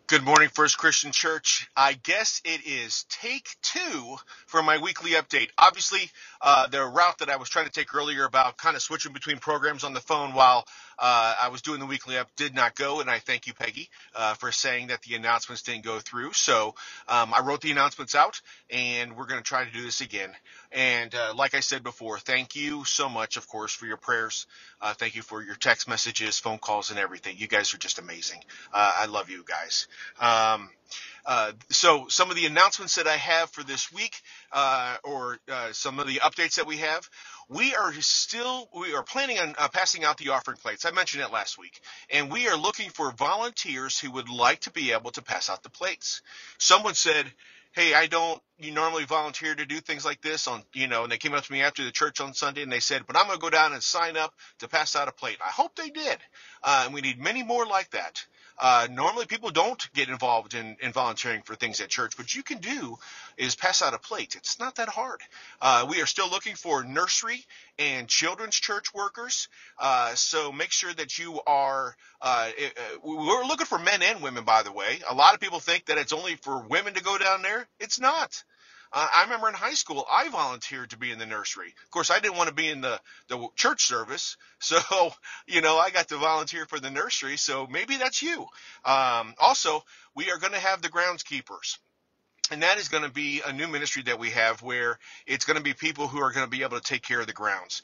Good morning, First Christian Church. I guess it is take two for my weekly update. Obviously, the route that I was trying to take earlier about kind of switching between programs on the phone while I was doing the weekly up did not go, and I thank you, Peggy, for saying that the announcements didn't go through. So I wrote the announcements out, and we're going to try to do this again. And like I said before, thank you so much, of course, for your prayers. Thank you for your text messages, phone calls, and everything. You guys are just amazing. I love you guys. So some of the announcements that I have for this week, or some of the updates that we have, we are planning on passing out the offering plates. I mentioned it last week, and we are looking for volunteers who would like to be able to pass out the plates. Someone said, "Hey, I don't you normally volunteer to do things like this and they came up to me after the church on Sunday and they said, but I'm going to go down and sign up to pass out a plate." I hope they did. And we need many more like that. Normally people don't get involved in volunteering for things at church. What you can do is pass out a plate. It's not that hard. We are still looking for nursery and children's church workers. So make sure that you are, we're looking for men and women, by the way. A lot of people think that it's only for women to go down there. It's not. I remember in high school, I volunteered to be in the nursery. Of course, I didn't want to be in the church service, so I got to volunteer for the nursery. So maybe that's you. Also, we are going to have the groundskeepers. And that is going to be a new ministry that we have where it's going to be people who are going to be able to take care of the grounds,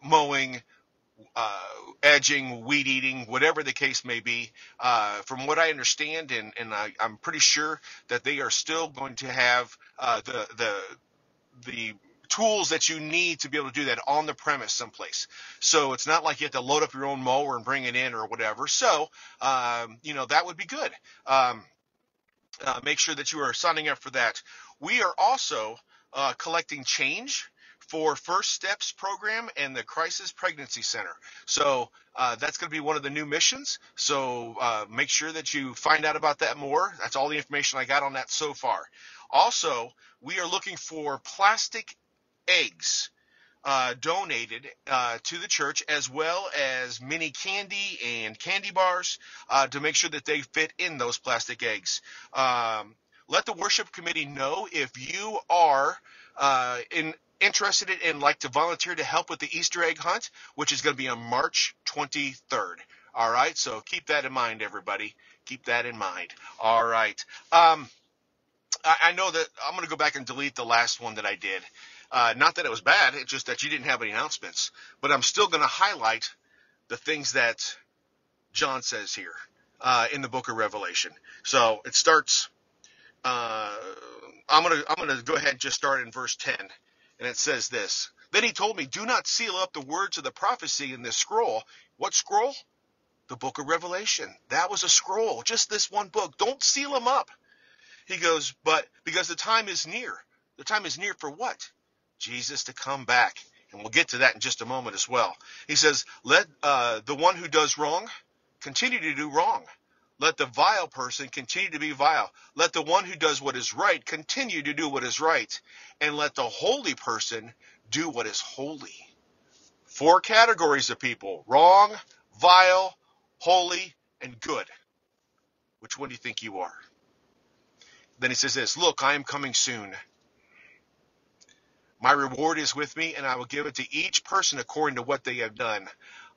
mowing, uh, edging, weed eating, whatever the case may be. From what I understand, and I'm pretty sure that they are still going to have the tools that you need to be able to do that on the premise someplace. So it's not like you have to load up your own mower and bring it in or whatever. So that would be good. Make sure that you are signing up for that. We are also collecting change for First Steps program and the Crisis Pregnancy Center. So that's going to be one of the new missions. So make sure that you find out about that more. That's all the information I got on that so far. Also, we are looking for plastic eggs donated to the church, as well as mini candy and candy bars to make sure that they fit in those plastic eggs. Let the worship committee know if you are interested in and like to volunteer to help with the Easter egg hunt, which is going to be on March 23rd. All right, so keep that in mind, everybody. Keep that in mind. All right. I know that I'm going to go back and delete the last one that I did. Not that it was bad, it's just that you didn't have any announcements. But I'm still going to highlight the things that John says here in the book of Revelation. So it starts. I'm gonna go ahead and just start in verse 10, and it says this. Then he told me, "Do not seal up the words of the prophecy in this scroll." What scroll? The book of Revelation. That was a scroll, just this one book. Don't seal them up. He goes, but because the time is near. The time is near for what? Jesus to come back. And we'll get to that in just a moment as well. He says, let the one who does wrong continue to do wrong. Let the vile person continue to be vile. Let the one who does what is right continue to do what is right. And let the holy person do what is holy. 4 categories of people: wrong, vile, holy, and good. Which one do you think you are? Then he says this, "Look, I am coming soon. My reward is with me, and I will give it to each person according to what they have done.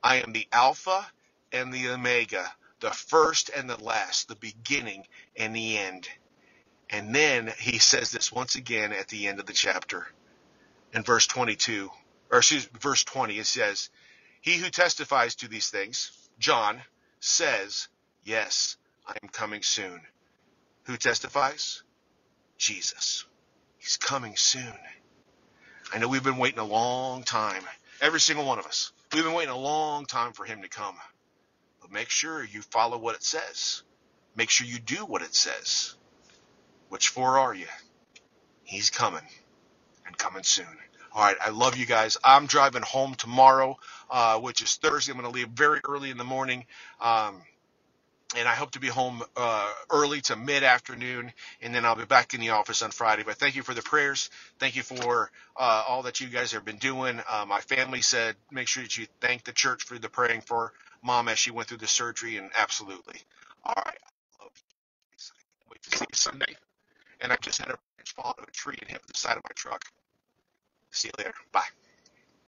I am the Alpha and the Omega, the first and the last, the beginning and the end." And then he says this once again at the end of the chapter. In verse 22, verse 20, it says, "He who testifies to these things," John, "says, yes, I am coming soon." Who testifies? Jesus. He's coming soon. I know we've been waiting a long time. Every single one of us. We've been waiting a long time for him to come. But make sure you follow what it says. Make sure you do what it says. Which 4 are you? He's coming, and coming soon. All right, I love you guys. I'm driving home tomorrow, which is Thursday. I'm going to leave very early in the morning. And I hope to be home early to mid-afternoon, and then I'll be back in the office on Friday. But thank you for the prayers. Thank you for all that you guys have been doing. My family said make sure that you thank the church for the praying for Mom as she went through the surgery, and absolutely. All right. be Sunday, and I just had a branch fall out of a tree and hit the side of my truck. See you later. Bye.